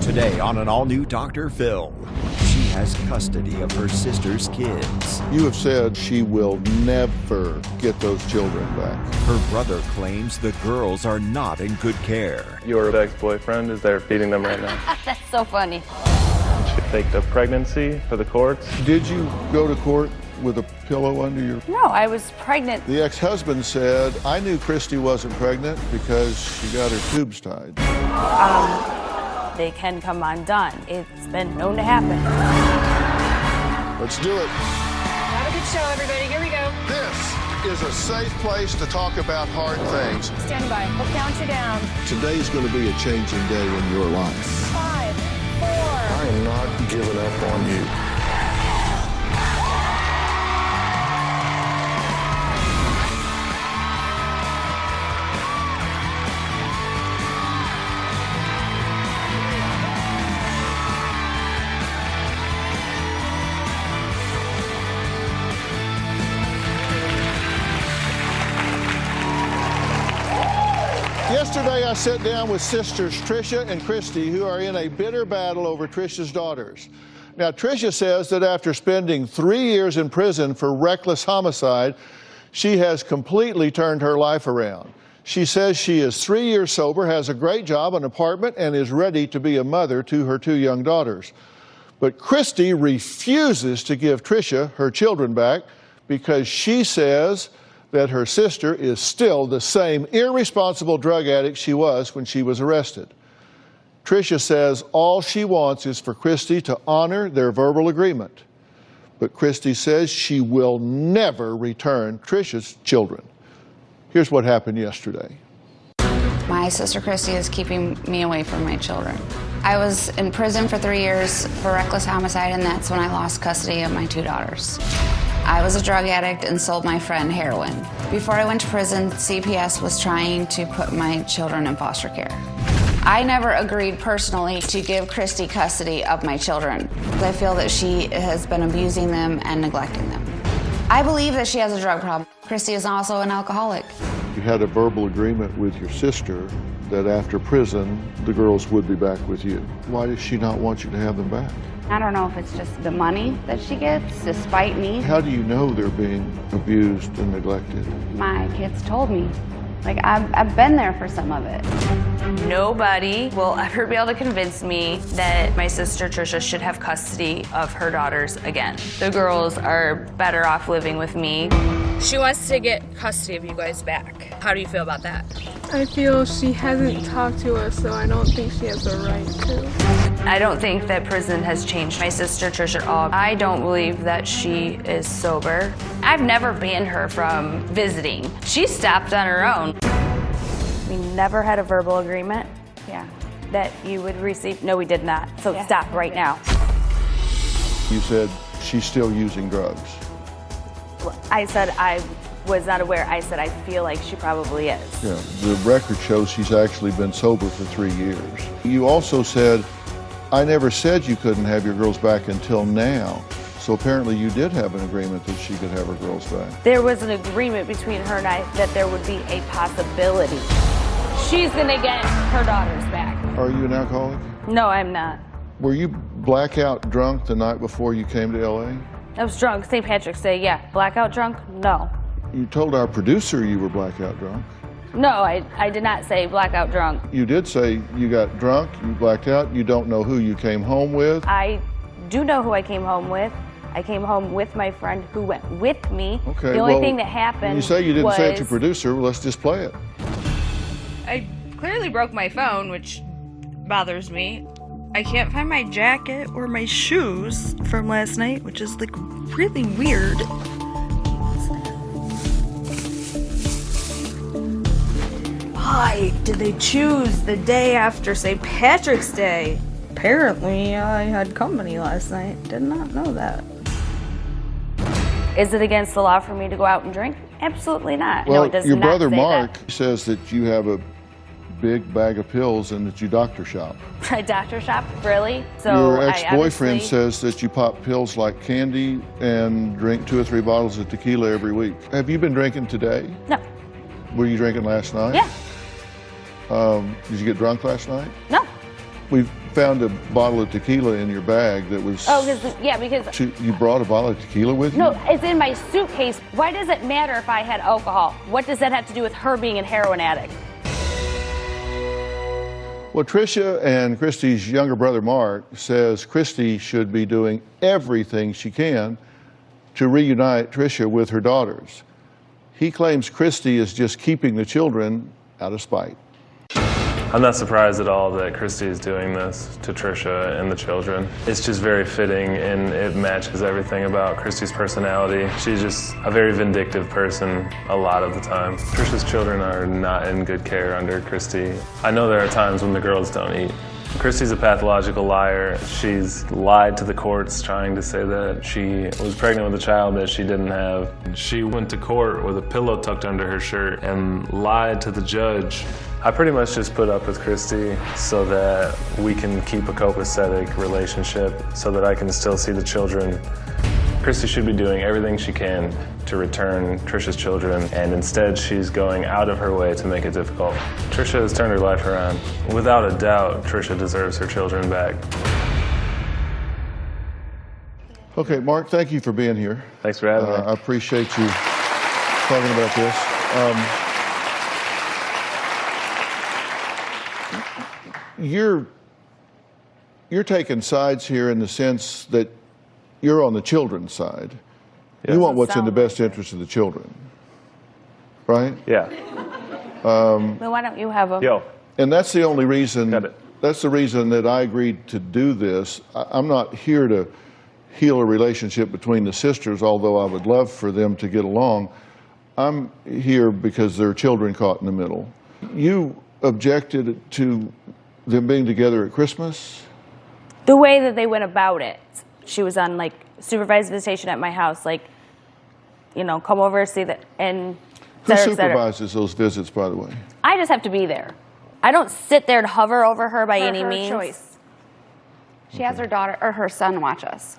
Today on an all-new Dr. Phil, she has custody of her sister's kids. You have said she will never get those children back. Her brother claims the girls are not in good care. Your ex-boyfriend is there feeding them right now. That's so funny. She faked a pregnancy for the courts. Did you go to court with a pillow under your... No, I was pregnant. The ex-husband said, I knew Christy wasn't pregnant because she got her tubes tied. They can come undone. It's been known to happen. Let's do it. Have a good show, everybody. Here we go. This is a safe place to talk about hard things. Stand by. We'll count you down. Today's going to be a changing day in your life. 5, 4. I am not giving up on you. Yesterday, I sat down with sisters Tricia and Christy, who are in a bitter battle over Tricia's daughters. Now, Tricia says that after spending 3 years in prison for reckless homicide, she has completely turned her life around. She says she is 3 years sober, has a great job, an apartment, and is ready to be a mother to her 2 young daughters. But Christy refuses to give Tricia her children back because she says that her sister is still the same irresponsible drug addict she was when she was arrested. Tricia says all she wants is for Christy to honor their verbal agreement. But Christy says she will never return Tricia's children. Here's what happened yesterday. My sister Christy is keeping me away from my children. I was in prison for 3 years for reckless homicide, and that's when I lost custody of my 2 daughters. I was a drug addict and sold my friend heroin. Before I went to prison, CPS was trying to put my children in foster care. I never agreed personally to give Christy custody of my children. I feel that she has been abusing them and neglecting them. I believe that she has a drug problem. Christy is also an alcoholic. You had a verbal agreement with your sister that after prison, the girls would be back with you. Why does she not want you to have them back? I don't know if it's just the money that she gets to spite me. How do you know they're being abused and neglected? My kids told me. Like, I've been there for some of it. Nobody will ever be able to convince me that my sister Tricia should have custody of her daughters again. The girls are better off living with me. She wants to get custody of you guys back. How do you feel about that? I feel she hasn't talked to us, so I don't think she has the right to. I don't think that prison has changed my sister Tricia at all. I don't believe that she is sober. I've never banned her from visiting. She stopped on her own. We never had a verbal agreement. Yeah. That you would receive. No, we did not. So Yeah. stop right now. You said she's still using drugs. I said I was not aware. I said I feel like she probably is. Yeah, the record shows she's actually been sober for 3 years. You also said, I never said you couldn't have your girls back until now. So apparently you did have an agreement that she could have her girls back. There was an agreement between her and I that there would be a possibility. She's gonna get her daughters back. Are you an alcoholic? No, I'm not. Were you blackout drunk the night before you came to LA? I was drunk. St. Patrick's Day, yeah. Blackout drunk? No. You told our producer you were blackout drunk. No, I did not say blackout drunk. You did say you got drunk, you blacked out, you don't know who you came home with. I do know who I came home with. I came home with my friend who went with me. Okay, the only well, thing that happened you say you didn't say it to was- producer, well, let's just play it. I clearly broke my phone, which bothers me. I can't find my jacket or my shoes from last night, which is like really weird. Why did they choose the day after St. Patrick's Day? Apparently, I had company last night. Did not know that. Is it against the law for me to go out and drink? Absolutely not. Well, No, it does your not brother say Mark that. says that you have a big bag of pills and that you doctor shop. My doctor shop, really? So Your I ex-boyfriend obviously- says that you pop pills like candy and drink 2 or 3 bottles of tequila every week. Have you been drinking today? No. Were you drinking last night? Yeah. Did you get drunk last night? No. We've found a bottle of tequila in your bag that was... Oh, because... You brought a bottle of tequila with you? No, it's in my suitcase. Why does it matter if I had alcohol? What does that have to do with her being a heroin addict? Well, Tricia and Christy's younger brother, Mark, says Christy should be doing everything she can to reunite Tricia with her daughters. He claims Christy is just keeping the children out of spite. I'm not surprised at all that Christy is doing this to Tricia and the children. It's just very fitting, and it matches everything about Christy's personality. She's just a very vindictive person a lot of the time. Tricia's children are not in good care under Christy. I know there are times when the girls don't eat. Christy's a pathological liar. She's lied to the courts trying to say that she was pregnant with a child that she didn't have. She went to court with a pillow tucked under her shirt and lied to the judge. I pretty much just put up with Christy so that we can keep a copacetic relationship, so that I can still see the children. Christy should be doing everything she can to return Tricia's children, and instead she's going out of her way to make it difficult. Tricia has turned her life around. Without a doubt, Tricia deserves her children back. Okay, Mark, thank you for being here. Thanks for having me. I appreciate you talking about this. You're taking sides here in the sense that you're on the children's side. Yes. You want what's in the best interest of the children, right? Yeah. Then why don't you have them? Yo. And that's the only reason. Got it. That's the reason that I agreed to do this. I'm not here to heal a relationship between the sisters, although I would love for them to get along. I'm here because there are children caught in the middle. You objected to them being together at Christmas? The way that they went about it. She was on, like, supervised visitation at my house, like, you know, come over, see that, and Who et cetera, et cetera. supervises those visits, by the way? I just have to be there. I don't sit there and hover over her by any her means. choice. She has her daughter or her son watch us.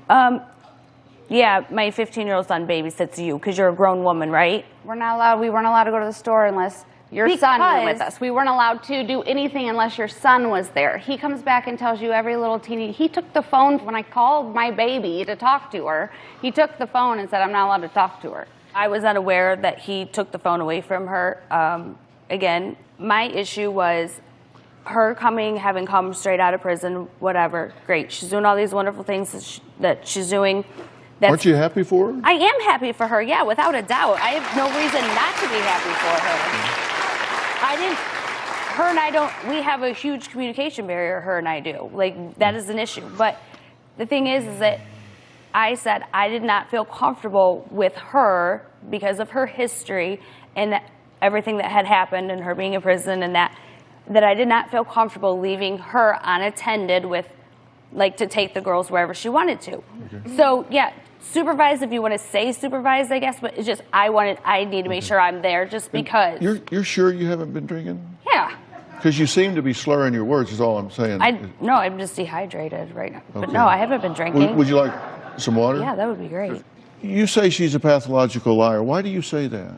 Yeah, my 15-year-old son babysits you because you're a grown woman, right? We're not allowed. We weren't allowed to go to the store unless your son was with us. We weren't allowed to do anything unless your son was there. He comes back and tells you every little teeny. He took the phone when I called my baby to talk to her. He took the phone and said, "I'm not allowed to talk to her." I was unaware that he took the phone away from her. Again, my issue was her having come straight out of prison, whatever. Great. She's doing all these wonderful things that she's doing. Aren't you happy for her? I am happy for her, yeah, without a doubt. I have no reason not to be happy for her. Her and I don't, we have a huge communication barrier, her and I do. Like, that is an issue. But the thing is that I said I did not feel comfortable with her because of her history and everything that had happened and her being in prison and that I did not feel comfortable leaving her unattended with, like, to take the girls wherever she wanted to. Okay. So, yeah, supervise if you want to say supervise, I guess, but it's just I need to make sure I'm there just because. You're sure you haven't been drinking? Yeah. Because you seem to be slurring your words is all I'm saying. No, I'm just dehydrated right now. Okay. But no, I haven't been drinking. Would you like some water? Yeah, that would be great. You say she's a pathological liar. Why do you say that?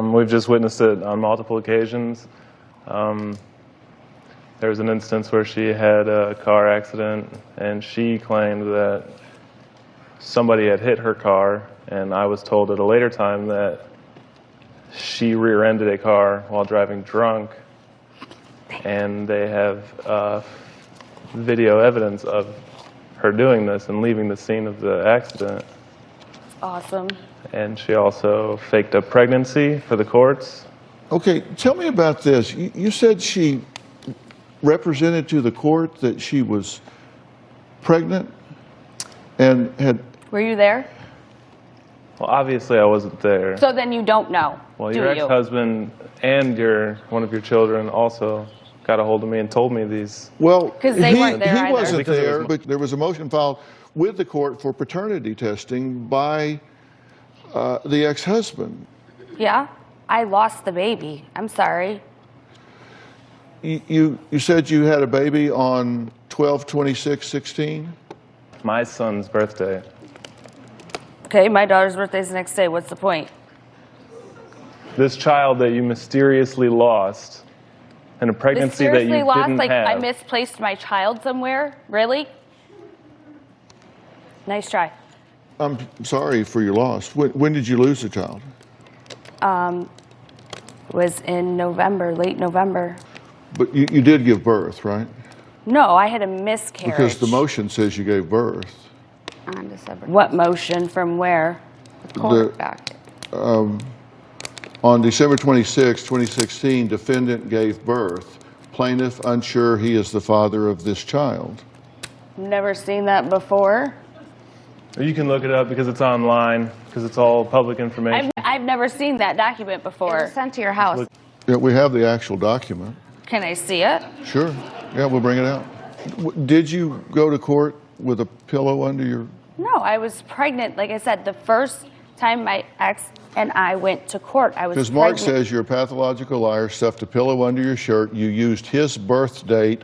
We've just witnessed it on multiple occasions. There was an instance where she had a car accident, and she claimed that somebody had hit her car, and I was told at a later time that she rear-ended a car while driving drunk, and they have video evidence of her doing this and leaving the scene of the accident. Awesome. And she also faked a pregnancy for the courts. Okay, tell me about this. You said she represented to the court that she was pregnant and had... Were you there? Well, obviously I wasn't there. So then you don't know, Well, your ex-husband and one of your children also got a hold of me and told me these. Well, because they weren't there either. He wasn't there, but there was a motion filed with the court for paternity testing by the ex-husband. Yeah, I lost the baby. I'm sorry. You said you had a baby on 12/26/16? My son's birthday. Okay, my daughter's birthday's the next day. What's the point? This child that you mysteriously lost in a pregnancy that you seriously lost? didn't Like, have. I misplaced my child somewhere? Really? Nice try. I'm sorry for your loss. When did you lose the child? Was in November, late November. But you did give birth, right? No, I had a miscarriage. Because the motion says you gave birth. On December. What motion? From where? Court docket. On December 26, 2016, defendant gave birth. Plaintiff unsure he is the father of this child. Never seen that before. You can look it up because it's online, because it's all public information. I've never seen that document It before. was sent to your house. Yeah, we have the actual document. Can I see it? Sure. Yeah, we'll bring it out. Did you go to court with a pillow under your... No, I was pregnant. Like I said, the first time my ex and I went to court, I was Because pregnant. Mark says you're a pathological liar, stuffed a pillow under your shirt. You used his birth date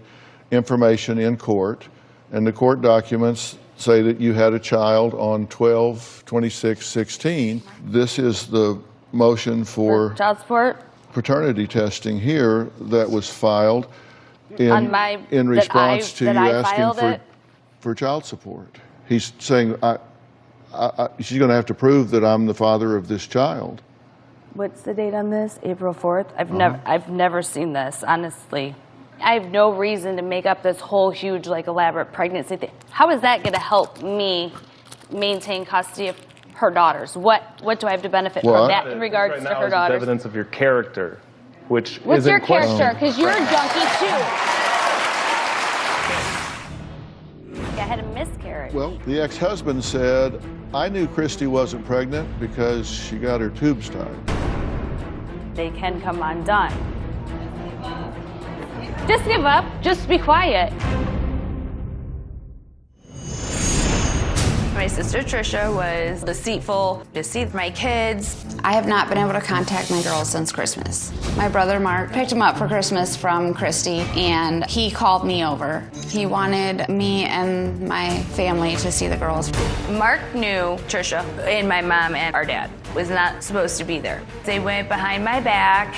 information in court, and the court documents say that you had a child on 12/26/16. This is the motion for child support paternity testing here that was filed in response to you asking for child support. He's saying she's going to have to prove that I'm the father of this child. What's the date on this? April 4th. I've never seen this, honestly. I have no reason to make up this whole huge, like, elaborate pregnancy thing. How is that going to help me maintain custody of her daughters? What do I have to benefit from that in regards right to now her is daughters? evidence of your character, which What's isn't your character? questioned. Because you're a junkie too. I had a miscarriage. Well, the ex-husband said, I knew Christy wasn't pregnant because she got her tubes tied. They can come undone. Just give up. Just be quiet. My sister Trisha was deceitful, deceived my kids. I have not been able to contact my girls since Christmas. My brother Mark picked him up for Christmas from Christy, and he called me over. He wanted me and my family to see the girls. Mark knew Trisha and my mom and our dad was not supposed to be there. They went behind my back.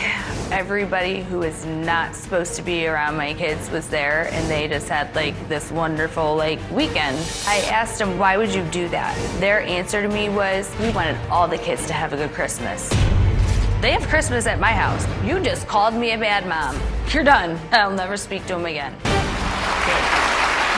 Everybody who was not supposed to be around my kids was there, and they just had like this wonderful weekend. I asked them, why would you do that? Their answer to me was, we wanted all the kids to have a good Christmas. They have Christmas at my house. You just called me a bad mom. You're done. I'll never speak to them again.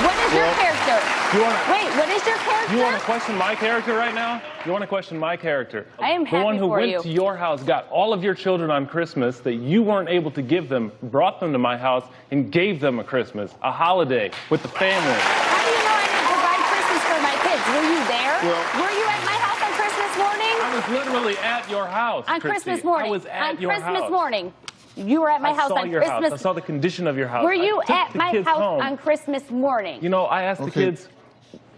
What is your character? Wait, what is your character? You want to question my character right now? You want to question my character? I am happy The one who for went you. to your house, got all of your children on Christmas that you weren't able to give them, brought them to my house, and gave them a Christmas, a holiday with the family. How do you know I didn't provide Christmas for my kids? Were you there? Well- Were you at my house on Christmas morning? I was literally at your house, On Christy. Christmas morning. I was at on your Christmas house. morning. You were at my house I saw on your Christmas. house. I saw the condition of your house. Were you I took at the my kids house home. on Christmas morning? You know, I asked the Okay. kids,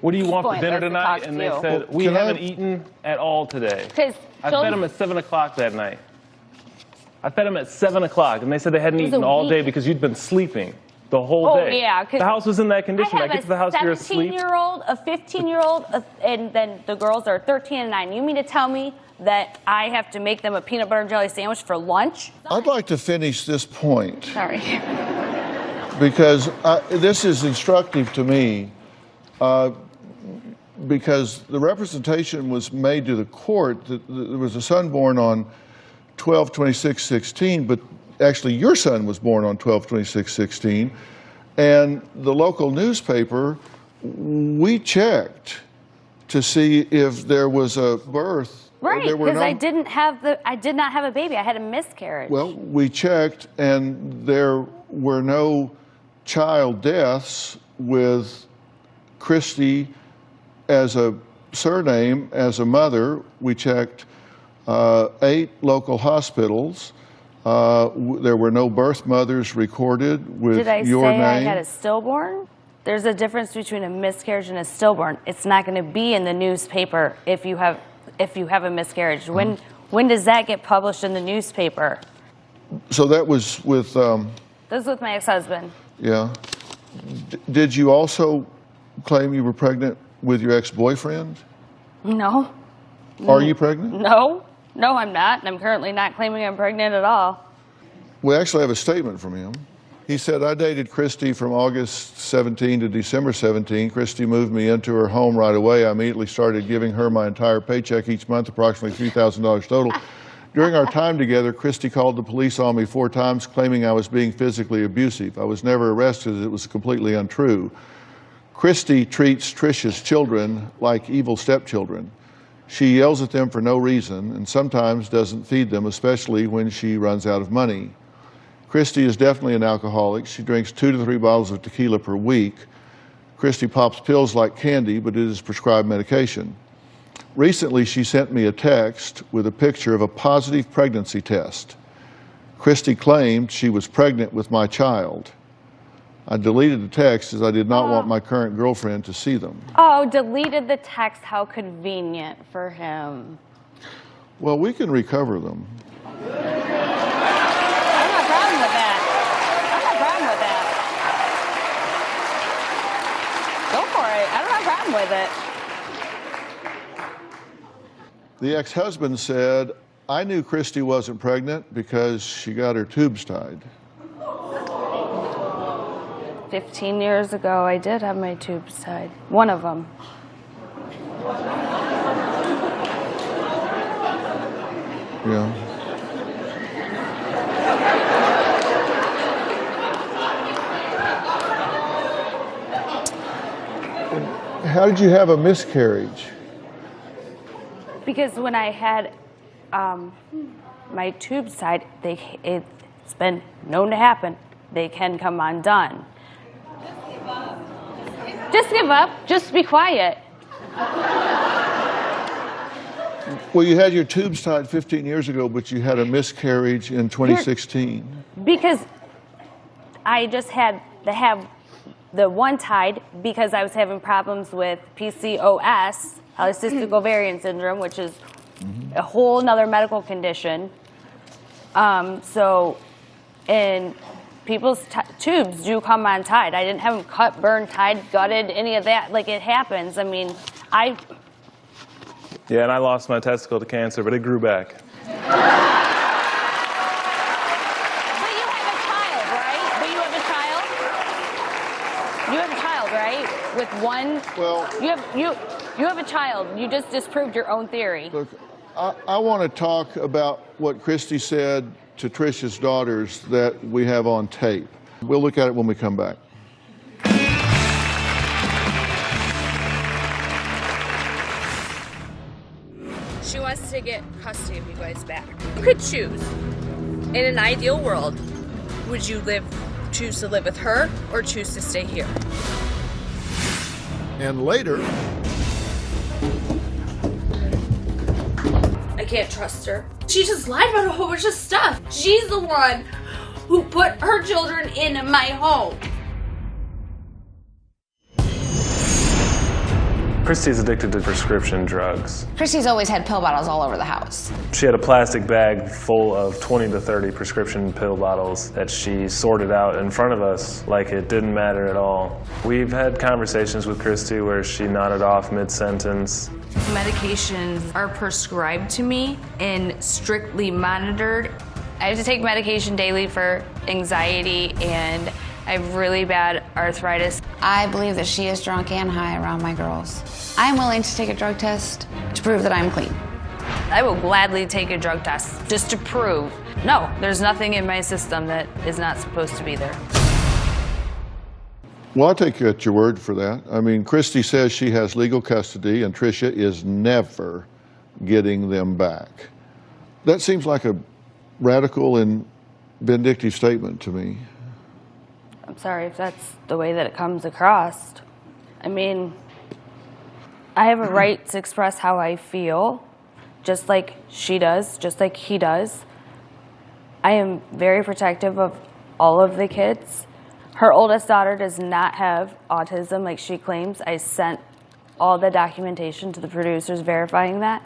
what do you want for Pointless dinner to tonight? talk And to they you. said, Well, we can I- haven't eaten at all today. 'Cause I fed children- them at 7 o'clock that night. I fed them at 7 o'clock, and they said they hadn't It was eaten a all day week. because you'd been sleeping the whole Oh, day. yeah, 'cause the house was in that condition. I I get to the house, have you're a asleep. 17-year-old, a 15-year-old, and then the girls are 13 and 9. You mean to tell me that I have to make them a peanut butter and jelly sandwich for lunch? I'd like to finish this point Sorry. because this is instructive to me because the representation was made to the court that there was a son born on 12/26/16, but actually your son was born on 12/26/16, and the local newspaper, we checked to see if there was a birth. Right, There were because no- I did not have a baby. I had a miscarriage. Well, we checked, and there were no child deaths with Christy as a surname, as a mother. We checked 8 local hospitals. There were no birth mothers recorded with Did I your say name. I had a stillborn? There's a difference between a miscarriage and a stillborn. It's not going to be in the newspaper if you have a miscarriage. When does that get published in the newspaper? So that was with, This is with my ex-husband. yeah. Did you also claim you were pregnant with your ex-boyfriend? No. Are you pregnant? No, I'm not. And I'm currently not claiming I'm pregnant at all. We actually have a statement from him. He said, I dated Christy from August 17 to December 17. Christy moved me into her home right away. I immediately started giving her my entire paycheck each month, approximately $3,000 total. During our time together, Christy called the police on me 4 times, claiming I was being physically abusive. I was never arrested. It was completely untrue. Christy treats Trisha's children like evil stepchildren. She yells at them for no reason and sometimes doesn't feed them, especially when she runs out of money. Christy is definitely an alcoholic. She drinks 2 to 3 bottles of tequila per week. Christy pops pills like candy, but it is prescribed medication. Recently, she sent me a text with a picture of a positive pregnancy test. Christy claimed she was pregnant with my child. I deleted the text as I did not want my current girlfriend to see them. Oh, deleted the text. How convenient for him. Well, we can recover them. With it. The ex-husband said, I knew Christy wasn't pregnant because she got her tubes tied. 15 years ago, I did have my tubes tied. One of them. Yeah. How did you have a miscarriage? Because when I had my tubes tied, it's been known to happen. They can come undone. Just give up. Just be quiet. Well, you had your tubes tied 15 years ago, but you had a miscarriage in 2016. Because I just had to have the one tied because I was having problems with PCOS, polycystic ovarian syndrome, which is a whole nother medical condition. And people's tubes do come untied. I didn't have them cut, burned, tied, gutted, any of that. Like, it happens. I mean, Yeah, and I lost my testicle to cancer, but it grew back. With one, well, you have a child. You just disproved your own theory. Look, I want to talk about what Christy said to Trisha's daughters that we have on tape. We'll look at it when we come back. She wants to get custody of you guys back. You could choose. In an ideal world, would you choose to live with her or choose to stay here? And later, I can't trust her. She just lied about a whole bunch of stuff. She's the one who put her children in my home. Christy's addicted to prescription drugs. Christy's always had pill bottles all over the house. She had a plastic bag full of 20 to 30 prescription pill bottles that she sorted out in front of us like it didn't matter at all. We've had conversations with Christy where she nodded off mid-sentence. Medications are prescribed to me and strictly monitored. I have to take medication daily for anxiety, and I have really bad arthritis. I believe that she is drunk and high around my girls. I'm willing to take a drug test to prove that I'm clean. I will gladly take a drug test just to prove, no, there's nothing in my system that is not supposed to be there. Well, I'll take you at your word for that. I mean, Christy says she has legal custody and Trisha is never getting them back. That seems like a radical and vindictive statement to me. I'm sorry if that's the way that it comes across. I mean, I have a right to express how I feel, just like she does, just like he does. I am very protective of all of the kids. Her oldest daughter does not have autism like she claims. I sent all the documentation to the producers verifying that.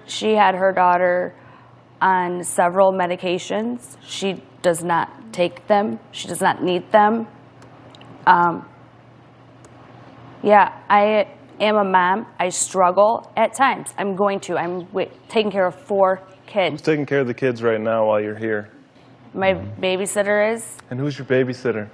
She had her daughter on several medications. She does not take them. She does not need them. Yeah, I am a mom. I struggle at times. I'm taking care of 4 kids. I'm taking care of the kids right now while you're here. My babysitter is. And who's your babysitter?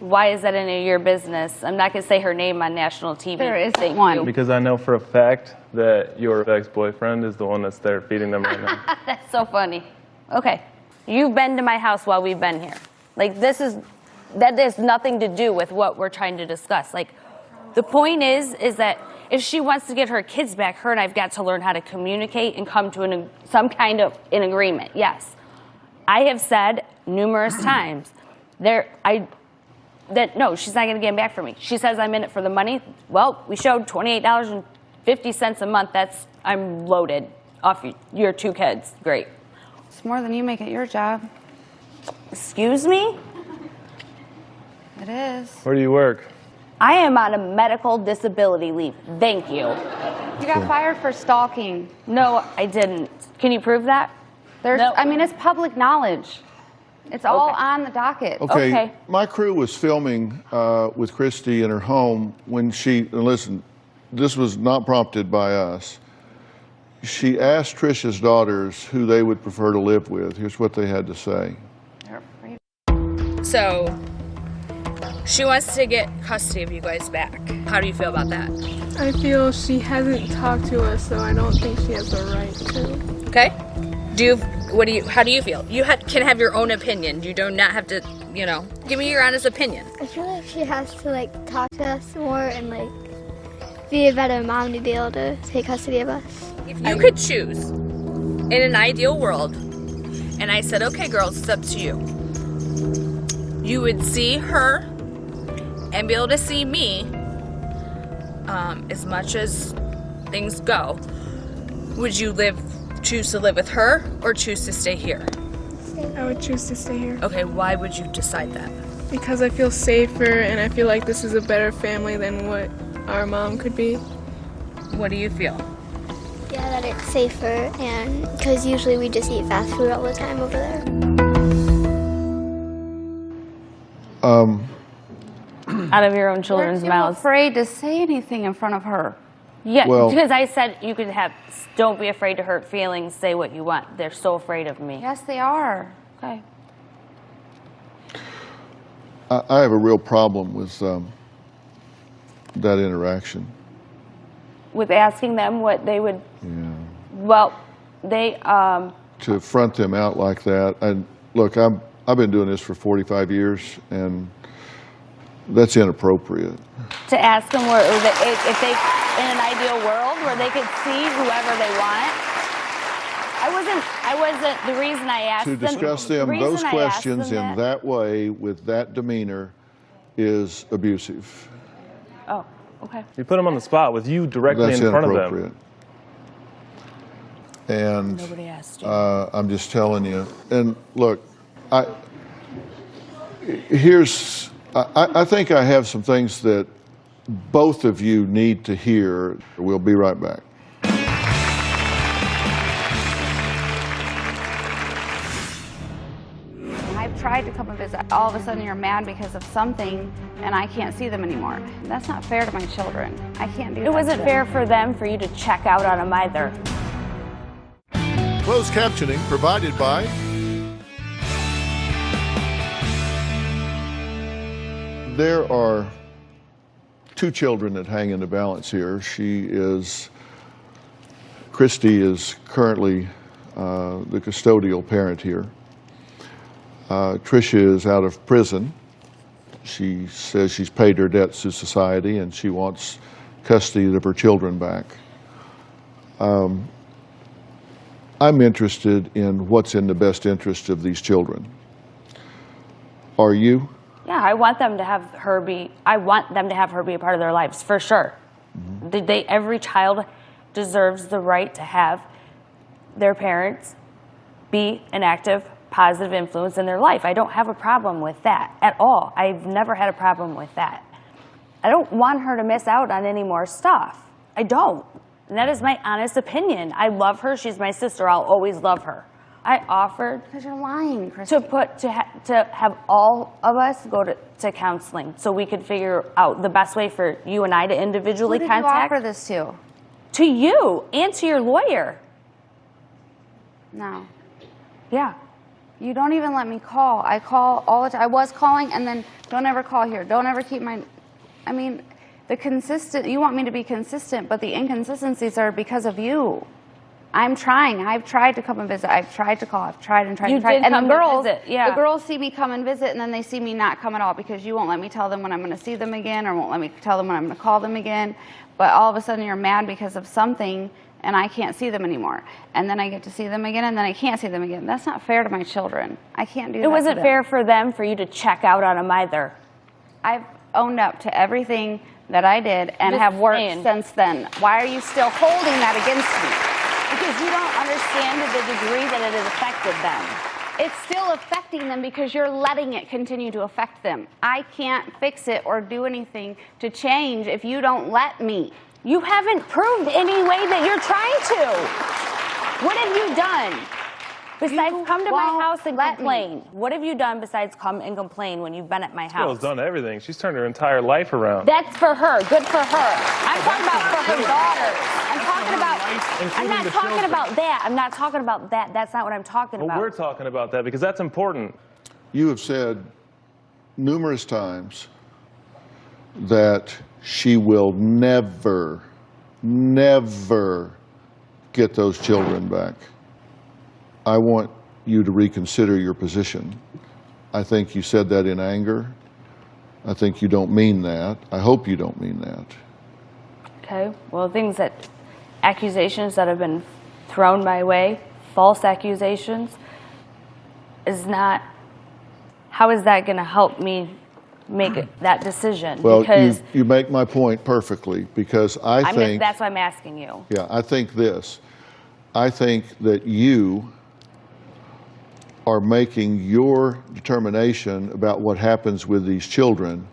Why is that any of your business? I'm not going to say her name on national TV. There isn't one. Because I know for a fact that your ex-boyfriend is the one that's there feeding them right now. That's so funny. Okay. You've been to my house while we've been here. Like, that has nothing to do with what we're trying to discuss. Like, the point is that if she wants to get her kids back, her and I've got to learn how to communicate and come to some kind of an agreement. Yes. I have said numerous times that no, she's not going to get back for me. She says I'm in it for the money. Well, we showed $28.50 a month. I'm loaded off your 2 kids. Great. It's more than you make at your job. Excuse me? It is. Where do you work? I am on a medical disability leave. Thank you. You got fired for stalking. No, I didn't. Can you prove that? No. I mean, it's public knowledge. It's all on the docket. Okay. My crew was filming with Christy in her home when and listen, this was not prompted by us. She asked Trisha's daughters who they would prefer to live with. Here's what they had to say. So, she wants to get custody of you guys back. How do you feel about that? I feel she hasn't talked to us, so I don't think she has the right to. Okay. How do you feel? You can have your own opinion. You do not have to, give me your honest opinion. I feel like she has to, talk to us more and, be a better mom to be able to take custody of us. If you could choose, in an ideal world, and I said, okay, girls, it's up to you. You would see her and be able to see me, as much as things go. Would you choose to live with her or choose to stay here? I would choose to stay here. Okay, why would you decide that? Because I feel safer and I feel like this is a better family than what our mom could be. What do you feel? Yeah, that it's safer, and because usually we just eat fast food all the time over there. Out of your own children's mouths. Afraid to say anything in front of her. Yeah, because I said you could don't be afraid to hurt feelings, say what you want. They're so afraid of me. Yes, they are. Okay. I have a real problem with that interaction. With asking them what they would... Yeah. Well, they... To front them out like that. And look, I've been doing this for 45 years, and that's inappropriate. To ask them if they, in an ideal world, where they could see whoever they want. I wasn't, the reason I asked them... To discuss those questions in that way, with that demeanor, is abusive. Oh, okay. You put them on the spot with you directly in front of them. And nobody asked you. I'm just telling you. And look, I think I have some things that both of you need to hear. We'll be right back. I've tried to come and visit. All of a sudden you're mad because of something and I can't see them anymore. That's not fair to my children. I can't do that. It wasn't fair for them for you to check out on them either. Closed captioning provided by There are 2 children that hang in the balance here. Christy is currently the custodial parent here. Tricia is out of prison. She says she's paid her debts to society and she wants custody of her children back. I'm interested in what's in the best interest of these children. Are you? Yeah, I want them to have her be a part of their lives, for sure. Mm-hmm. Every child deserves the right to have their parents be an active, positive influence in their life. I don't have a problem with that at all. I've never had a problem with that. I don't want her to miss out on any more stuff. I don't. And that is my honest opinion. I love her. She's my sister. I'll always love her. I offered because you're lying, Christy. to have all of us go to counseling so we could figure out the best way for you and I to individually contact. Who did you offer this to? To you and to your lawyer. No. Yeah. You don't even let me call. I call all the time. I was calling, and then don't ever call here. Don't ever keep my... I mean, you want me to be consistent, but the inconsistencies are because of you. I'm trying. I've tried to come and visit. I've tried to call. I've tried and tried and tried. And the girls see me come and visit, and then they see me not come at all because you won't let me tell them when I'm going to see them again, or won't let me tell them when I'm going to call them again. But all of a sudden you're mad because of something, and I can't see them anymore. And then I get to see them again, and then I can't see them again. That's not fair to my children. I can't do that. It wasn't fair for them for you to check out on them either. I've owned up to everything that I did and have worked since then. Why are you still holding that against me? Because you don't understand to the degree that it has affected them. It's still affecting them because you're letting it continue to affect them. I can't fix it or do anything to change if you don't let me. You haven't proved any way that you're trying to. What have you done? Besides come to my house and complain. What have you done besides come and complain when you've been at my house? Girl's done everything. She's turned her entire life around. That's for her. Good for her. I'm talking about for her daughters. I'm not talking about that. I'm not talking about that. That's not what I'm talking about. Well, we're talking about that because that's important. You have said numerous times that she will never, never get those children back. I want you to reconsider your position. I think you said that in anger. I think you don't mean that. I hope you don't mean that. Okay, well, accusations that have been thrown my way, false accusations, how is that going to help me make that decision? Well, because you make my point perfectly, because I think... That's why I'm asking you. Yeah, I think this. I think that you are making your determination about what happens with these children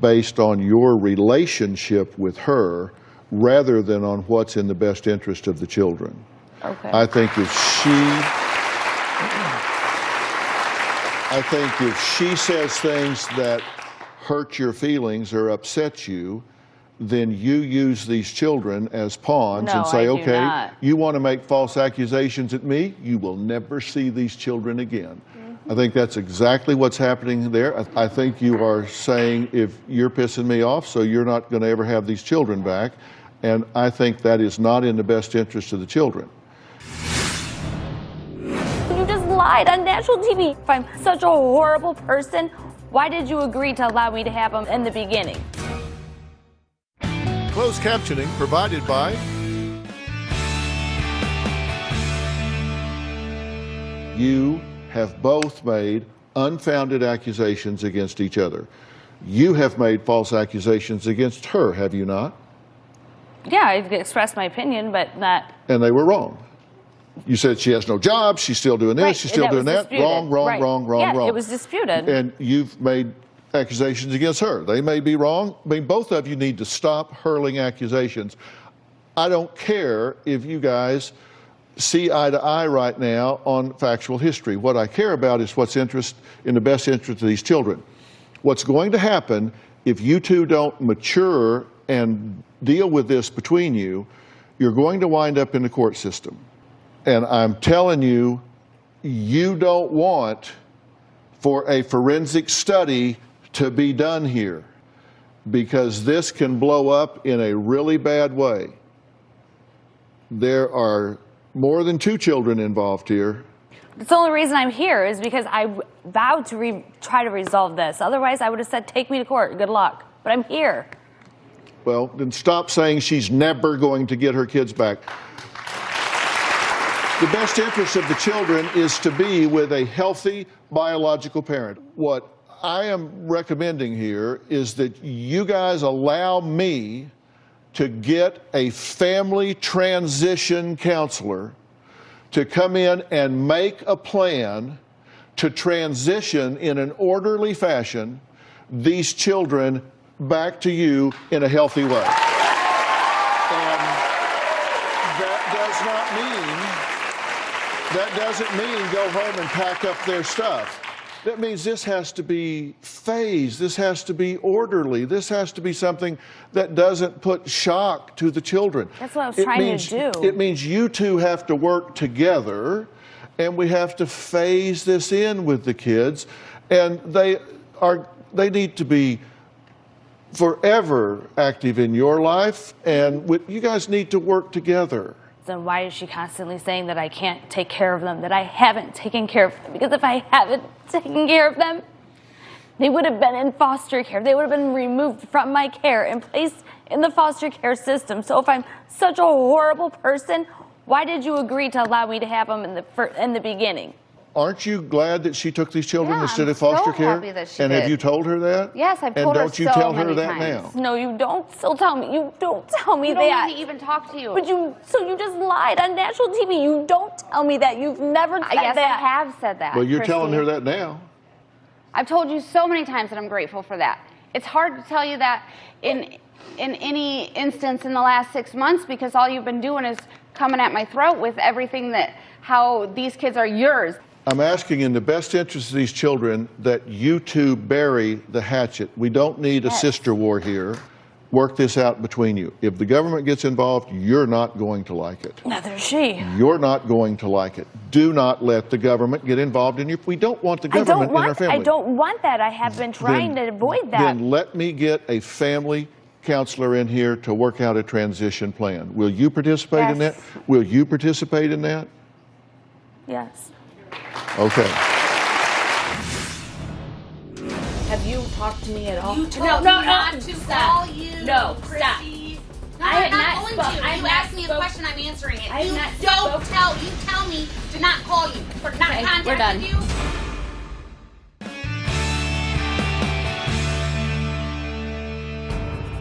based on your relationship with her rather than on what's in the best interest of the children. Okay. I think if she says things that hurt your feelings or upset you, then you use these children as pawns and say, okay, you want to make false accusations at me? You will never see these children again. I think that's exactly what's happening there. I think you are saying, if you're pissing me off, so you're not going to ever have these children back. And I think that is not in the best interest of the children. You just lied on national TV. If I'm such a horrible person, why did you agree to allow me to have them in the beginning? Closed captioning provided by You have both made unfounded accusations against each other. You have made false accusations against her, have you not? Yeah, I expressed my opinion, but not... And they were wrong. You said she has no job, she's still doing this, she's still doing that. Disputed. Wrong. It was disputed. And you've made accusations against her. They may be wrong. I mean, both of you need to stop hurling accusations. I don't care if you guys see eye to eye right now on factual history. What I care about is what's in the best interest of these children. What's going to happen if you two don't mature and deal with this between you, you're going to wind up in the court system. And I'm telling you, you don't want for a forensic study to be done here, because this can blow up in a really bad way. There are more than 2 children involved here. That's the only reason I'm here is because I vowed to try to resolve this. Otherwise, I would have said, take me to court, good luck. But I'm here. Well, then stop saying she's never going to get her kids back. The best interest of the children is to be with a healthy biological parent. What I am recommending here is that you guys allow me to get a family transition counselor to come in and make a plan to transition in an orderly fashion these children back to you in a healthy way. And that doesn't mean go home and pack up their stuff. That means this has to be phased, this has to be orderly, this has to be something that doesn't put shock to the children. That's what I was trying to do. It means you two have to work together and we have to phase this in with the kids, and they need to be forever active in your life, and you guys need to work together. Then why is she constantly saying that I can't take care of them, that I haven't taken care of them? Because if I haven't taken care of them, they would have been in foster care. They would have been removed from my care and placed in the foster care system. So if I'm such a horrible person, why did you agree to allow me to have them in the beginning? Aren't you glad that she took these children Yeah, instead I'm of foster so care? happy that she and have did. you told her that? Yes, I've told her And don't you so tell her many that times. now? No, you don't still tell me. You don't tell me You that. don't let me even talk to you. But you just lied on national TV. You don't tell me that. You've never said Yes, that. I have said that. Well, you're Christy. telling her that now. I've told you so many times that I'm grateful for that. It's hard to tell you that in any instance in the last 6 months, because all you've been doing is coming at my throat with everything how these kids are yours. I'm asking in the best interest of these children that you two bury the hatchet. We don't need a sister war here. Work this out between you. If the government gets involved, you're not going to like it. Neither is she. You're not going to like it. Do not let the government get involved in you. We don't want the government in our family. I don't want that. I have been trying to avoid that. Then let me get a family counselor in here to work out a transition plan. Will you participate in that? Yes. Will you participate in that? Yes. Okay. Have you talked to me at all? You told me not to call you. No, stop. Christy. No, I I'm have not not going spoke- to. I have You not asked me a spoke- question, I'm answering it. I have You not don't spoke- you tell me to not call you, for not Okay, contact we're done. with you.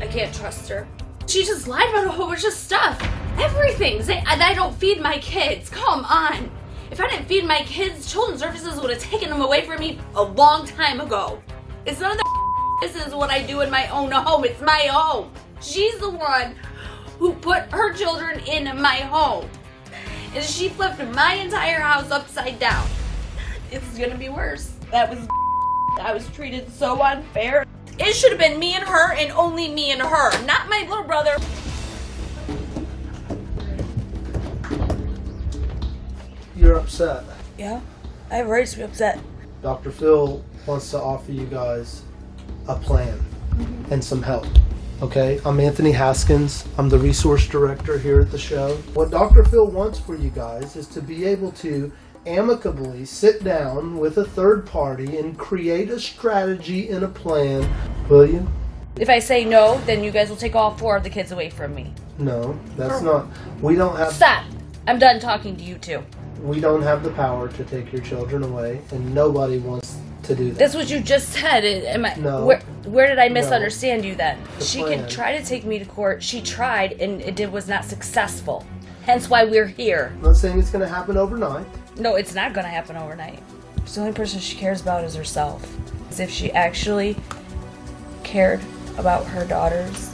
I can't trust her. She just lied about a whole bunch of stuff. Everything. And I don't feed my kids. Come on. If I didn't feed my kids, Children's Services would have taken them away from me a long time ago. It's none of their business what I do in my own home. It's my home. She's the one who put her children in my home. And she flipped my entire house upside down. It's gonna be worse. I was treated so unfair. It should have been me and her and only me and her, not my little brother. You're upset. Yeah, I have rights to be upset. Dr. Phil wants to offer you guys a plan and some help. Okay, I'm Anthony Haskins. I'm the resource director here at the show. What Dr. Phil wants for you guys is to be able to amicably sit down with a third party and create a strategy and a plan. Will you? If I say no, then you guys will take all 4 of the kids away from me. No, that's not. We don't have. Stop! I'm done talking to you two. We don't have the power to take your children away, and nobody wants to do that. That's what you just said. No. Where did I misunderstand you then? The She plan. could try to take me to court. She tried, and it was not successful. Hence why we're here. I'm not saying it's going to happen overnight. No, it's not going to happen overnight. The only person she cares about is herself. As if she actually cared about her daughters.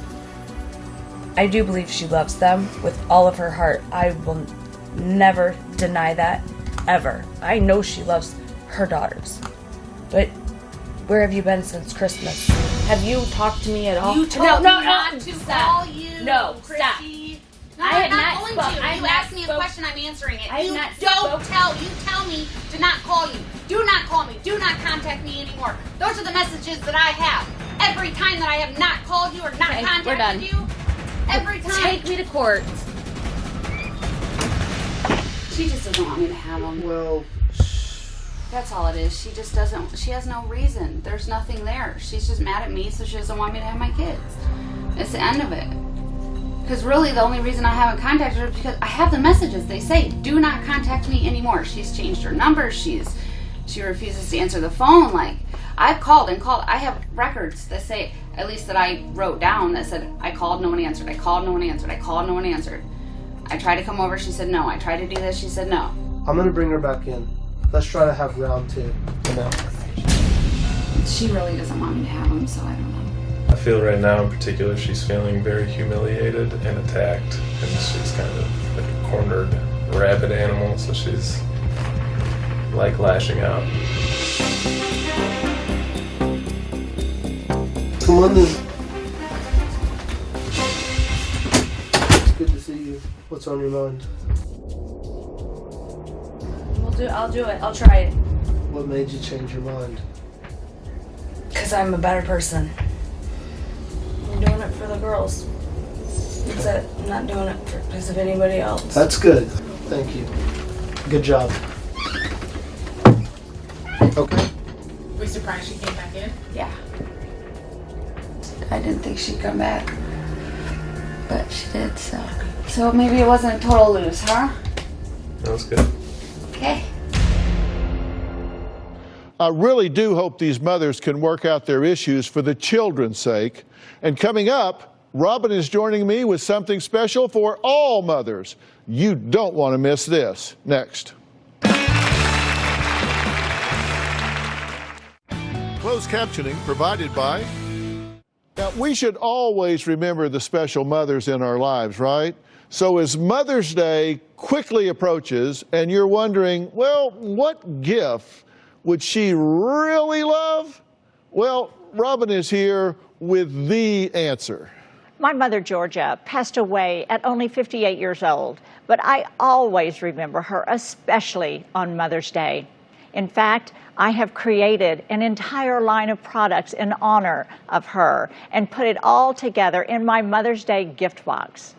I do believe she loves them with all of her heart. I will never deny that, ever. I know she loves her daughters. But where have you been since Christmas? Have you talked to me at all? You told me not to call you. No, Christy. stop. No, I I'm have not not going spoke- to. I have You not asked me a spoke- question, I'm answering it. I have You not don't spoke- you tell me to not call you. Do not call me. Do not contact me anymore. Those are the messages that I have. Every time that I have not called you or not Okay, we're done. contacted you, every time. Take me to court. She just doesn't want me to have them. Well, That's all it is. She just doesn't, she has no reason. There's nothing there. She's just mad at me, so she doesn't want me to have my kids. It's the end of it. Because really the only reason I haven't contacted her is because I have the messages. They say, do not contact me anymore. She's changed her number. She refuses to answer the phone. Like, I've called and called. I have records that say, at least that I wrote down, that said, I called, no one answered. I called, no one answered. I called, no one answered. I tried to come over, she said no. I tried to do this, she said no. I'm going to bring her back in. Let's try to have round 2. She really doesn't want me to have them, so I don't know. I feel right now in particular she's feeling very humiliated and attacked, and she's kind of like a cornered rabid animal, so she's like lashing out. Come on then. It's good to see you. What's on your mind? We'll I'll do it. I'll try it. What made you change your mind? Because I'm a better person. I'm doing it for the girls. That's it. I'm not doing it because of anybody else. That's good. Thank you. Good job. Okay. Were you surprised she came back in? Yeah. I didn't think she'd come back, but she did, so. So maybe it wasn't a total lose, huh? That was good. Okay. I really do hope these mothers can work out their issues for the children's sake. And coming up, Robin is joining me with something special for all mothers. You don't want to miss this. Next. Closed captioning provided by... Now, we should always remember the special mothers in our lives, right? So as Mother's Day quickly approaches and you're wondering, well, what gift would she really love? Well, Robin is here with the answer. My mother, Georgia, passed away at only 58 years old, but I always remember her, especially on Mother's Day. In fact, I have created an entire line of products in honor of her and put it all together in my Mother's Day gift box.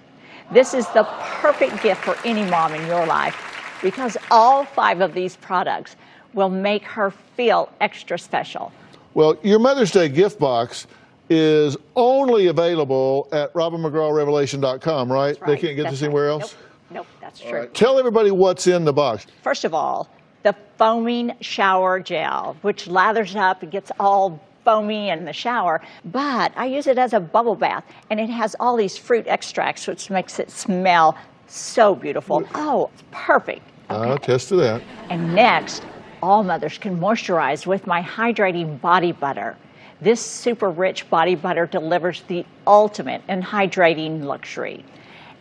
This is the perfect gift for any mom in your life because all 5 of these products will make her feel extra special. Well, your Mother's Day gift box is only available at robinmcgrawrevelation.com, right? Right. They can't get this anywhere else? Nope, that's true. Right. Tell everybody what's in the box. First of all, the foaming shower gel, which lathers up and gets all foamy in the shower, but I use it as a bubble bath, and it has all these fruit extracts, which makes it smell so beautiful. Oh, it's perfect. I'll attest to that. And next, all mothers can moisturize with my hydrating body butter. This super rich body butter delivers the ultimate in hydrating luxury.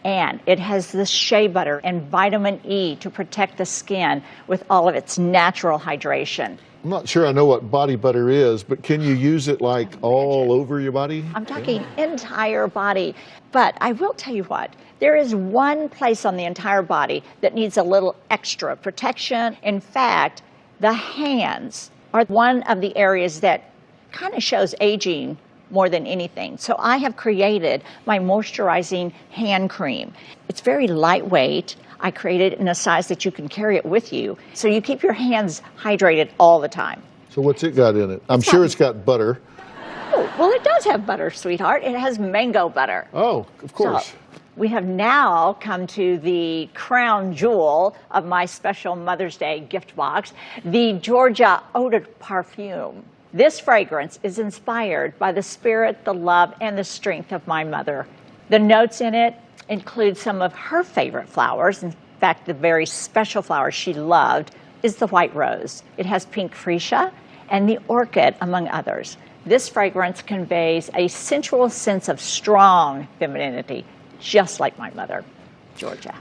And it has the shea butter and vitamin E to protect the skin with all of its natural hydration. I'm not sure I know what body butter is, but can you use it like all over your body? I'm talking entire body. But I will tell you what, there is one place on the entire body that needs a little extra protection. In fact, the hands are one of the areas that kind of shows aging more than anything. So I have created my moisturizing hand cream. It's very lightweight. I created it in a size that you can carry it with you, so you keep your hands hydrated all the time. So what's it got in it? I'm sure it's got butter. Oh, well, it does have butter, sweetheart. It has mango butter. Oh, of course. So, we have now come to the crown jewel of my special Mother's Day gift box, the Georgia Eau de Parfum. This fragrance is inspired by the spirit, the love, and the strength of my mother. The notes in it include some of her favorite flowers. In fact, the very special flower she loved is the white rose. It has pink freesia and the orchid, among others. This fragrance conveys a sensual sense of strong femininity, just like my mother, Georgia.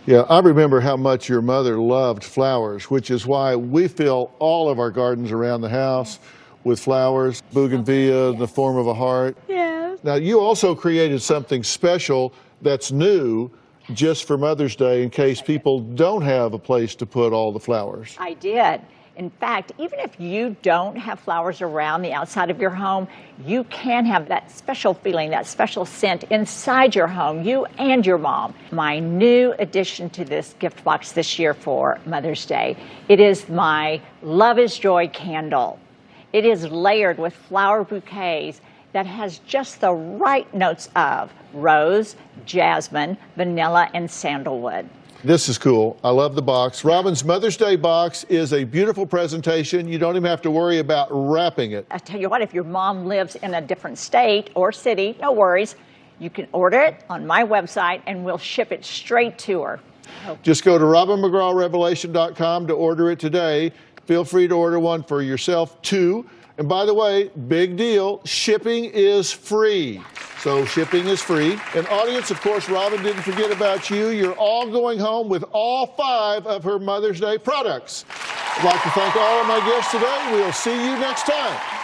Yeah, I remember how much your mother loved flowers, which is why we fill all of our gardens around the house with flowers, bougainvillea in the form of a heart. Yes. Now, you also created something special that's new just for Mother's Day in case people don't have a place to put all the flowers. I did. In fact, even if you don't have flowers around the outside of your home, you can have that special feeling, that special scent inside your home, you and your mom. My new addition to this gift box this year for Mother's Day, it is my Love is Joy candle. It is layered with flower bouquets that has just the right notes of rose, jasmine, vanilla, and sandalwood. This is cool. I love the box. Robin's Mother's Day box is a beautiful presentation. You don't even have to worry about wrapping it. I tell you what, if your mom lives in a different state or city, no worries. You can order it on my website and we'll ship it straight to her. Just go to robinmcgrawrevelation.com to order it today. Feel free to order one for yourself too. And by the way, big deal, shipping is free. So shipping is free. And audience, of course, Robin didn't forget about you. You're all going home with all 5 of her Mother's Day products. I'd like to thank all of my guests today. We'll see you next time.